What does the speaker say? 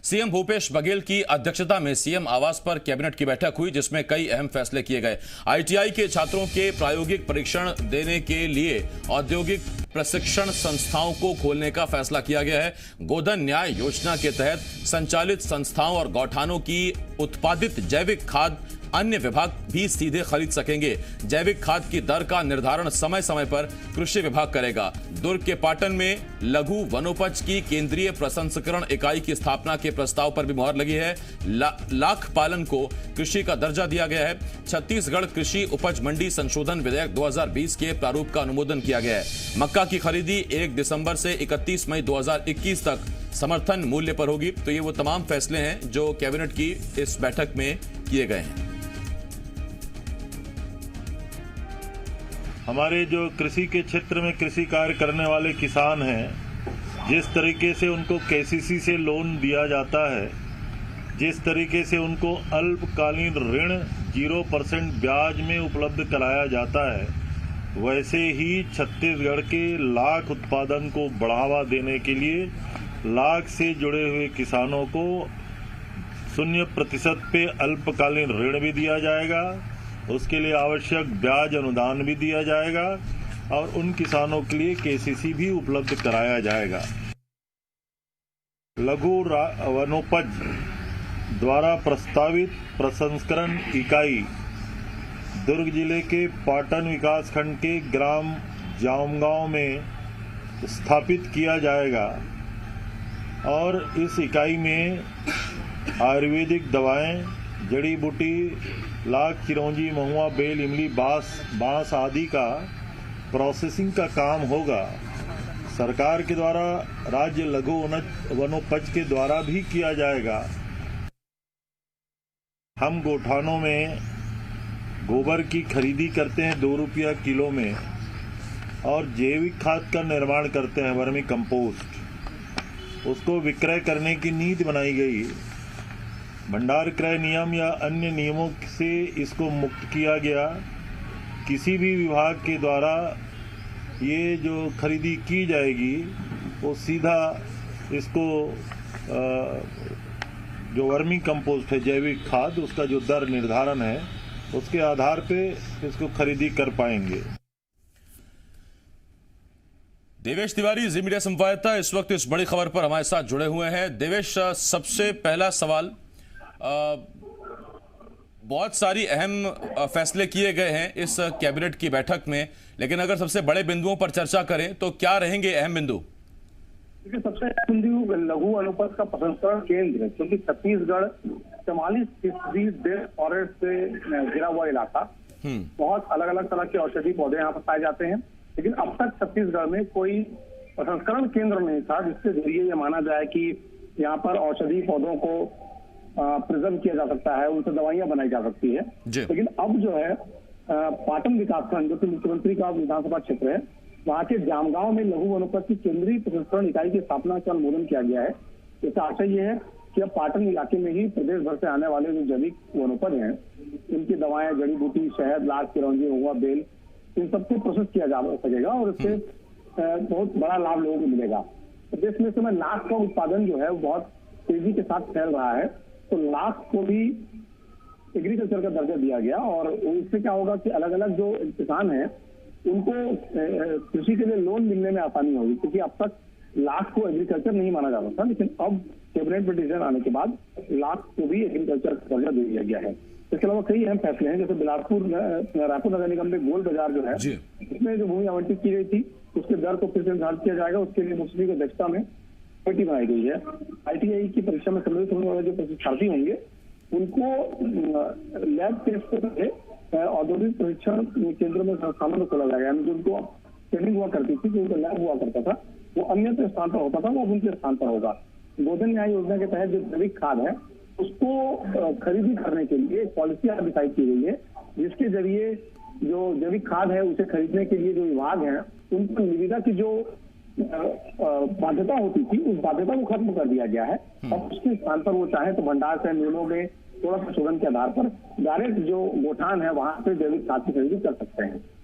CM Bhupesh Baghel की अध्यक्षता में सीएम आवास पर कैबिनेट की बैठक हुई, जिसमें कई अहम फैसले किए गए। आईटीआई के छात्रों के प्रायोगिक परीक्षण देने के लिए औद्योगिक प्रशिक्षण संस्थाओं को खोलने का फैसला किया गया है। गोधन न्याय योजना के तहत संचालित संस्थाओं और गौठानों की उत्पादित जैविक खाद अन्य विभाग भी सीधे खरीद सकेंगे। जैविक खाद की दर का निर्धारण समय समय पर कृषि विभाग करेगा। दुर्ग के पाटन में लघु वनोपज की केंद्रीय प्रसंस्करण इकाई की स्थापना के प्रस्ताव पर भी मुहर लगी है। लाख पालन को कृषि का दर्जा दिया गया है। छत्तीसगढ़ कृषि उपज मंडी संशोधन विधेयक 2020 के प्रारूप का अनुमोदन किया गया है। मक्का की खरीदी 1 दिसंबर से 31 मई 2021 तक समर्थन मूल्य पर होगी। तो ये वो तमाम फैसले हैं जो कैबिनेट की इस बैठक में किए गए हैं। हमारे जो कृषि के क्षेत्र में कृषि कार्य करने वाले किसान हैं, जिस तरीके से उनको केसीसी से लोन दिया जाता है, जिस तरीके से उनको अल्पकालीन ऋण 0% ब्याज में उपलब्ध कराया जाता है, वैसे ही छत्तीसगढ़ के लाख उत्पादन को बढ़ावा देने के लिए लाख से जुड़े हुए किसानों को 0% पे अल्पकालीन ऋण भी दिया जाएगा। उसके लिए आवश्यक ब्याज अनुदान भी दिया जाएगा और उन किसानों के लिए केसीसी भी उपलब्ध कराया जाएगा। लघु वनोपज द्वारा प्रस्तावित प्रसंस्करण इकाई दुर्ग जिले के पाटन विकासखंड के ग्राम जामगांव में स्थापित किया जाएगा और इस इकाई में आयुर्वेदिक दवाएं, जड़ी बूटी, लाख, चिरौंजी, महुआ, बेल, इमली, बांस आदि का प्रोसेसिंग का काम होगा। सरकार के द्वारा राज्य लघु वनोपज के द्वारा भी किया जाएगा। हम गौठानों में गोबर की खरीदी करते हैं 2 रुपया किलो में और जैविक खाद का निर्माण करते हैं, वर्मी कंपोस्ट। उसको विक्रय करने की नीति बनाई गई। भंडार क्रय नियम या अन्य नियमों से इसको मुक्त किया गया। किसी भी विभाग के द्वारा ये जो खरीदी की जाएगी वो सीधा इसको जो वर्मी कंपोस्ट है, जैविक खाद, उसका जो दर निर्धारण है उसके आधार पे इसको खरीदी कर पाएंगे। देवेश तिवारी, जी मीडिया संवाददाता, इस वक्त इस बड़ी खबर पर हमारे साथ जुड़े हुए हैं। देवेश, सबसे पहला सवाल, बहुत सारी अहम फैसले किए गए हैं इस कैबिनेट की बैठक में, लेकिन अगर सबसे बड़े बिंदुओं पर चर्चा करें तो क्या रहेंगे अहम बिंदु? देखिए, सबसे अहम बिंदु लघु वनोपज का प्रसंस्करण केंद्र, क्योंकि छत्तीसगढ़ 44% डेथ फॉरेस्ट से घिरा हुआ इलाका, बहुत अलग अलग तरह के औषधि पौधे यहाँ पर पाए जाते हैं, लेकिन अब तक छत्तीसगढ़ में कोई प्रसंस्करण केंद्र नहीं था जिसके जरिए ये माना जाए कि यहाँ पर औषधि पौधों को प्रिजर्व किया जा सकता है, उनसे दवाइयां बनाई जा सकती है। लेकिन अब जो है पाटन विकासखंड, जो कि मुख्यमंत्री का विधानसभा क्षेत्र है, वहाँ के जामगांव में लघु वनोपज की केंद्रीय प्रसंस्करण इकाई की स्थापना का अनुमोदन किया गया है। इसका आशय ये है कि अब पाटन इलाके में ही प्रदेश भर से आने वाले जो जैविक वनोपज हैं, इनकी दवाएं, जड़ी बूटी, शहद, लाख, चिरौंजी, महुआ, बेल, इन सबको प्रोसेस किया जा सकेगा और इससे बहुत बड़ा लाभ लोगों को मिलेगा। प्रदेश में इस समय लाख का उत्पादन जो है वो बहुत तेजी के साथ फैल रहा है, तो लाख को भी एग्रीकल्चर का दर्जा दिया गया और इससे क्या होगा कि अलग अलग जो किसान हैं उनको कृषि के लिए लोन मिलने में आसानी होगी, क्योंकि अब तक लाख को एग्रीकल्चर नहीं माना जाता था, लेकिन अब कैबिनेट में डिसीजन आने के बाद लाख को भी एग्रीकल्चर का दर्जा दे दिया गया है। इसके अलावा कई अहम फैसले हैं, जैसे बिलासपुर रायपुर नगर निगम में गोल बाजार जो है, इसमें जो भूमि आवंटित की गई थी उसके दर को फिर से निर्धारित किया जाएगा। उसके लिए मुख्यमंत्री की अध्यक्षता में कमेटी बनाई गई है। आईटीआई की परीक्षा में सम्मिलित होने वाले जो परीक्षार्थी होंगे उनको लैब टेस्ट के पहले औद्योगिक परीक्षण केंद्र में संस्थानों में खोला जाएगा। यानी जो उनको ट्रेनिंग हुआ करती थी, जो उनका लैब हुआ करता था, वो अन्य स्थान पर होता था, वो अब उनके स्थान पर होगा। गोधन न्याय योजना के तहत जो जैविक खाद है उसको खरीदी करने के लिए एक पॉलिसी डिसाइड की गई है, जिसके जरिए जो जैविक खाद है उसे खरीदने के लिए जो विभाग है उनको निविदा की जो बाध्यता होती थी, उस बाध्यता को खत्म कर दिया गया है। अब उसके स्थान पर वो चाहे तो भंडार से नियमों में थोड़ा संशोधन के आधार पर डायरेक्ट जो गोठान है वहां से जैविक खाद की खरीदी कर सकते हैं।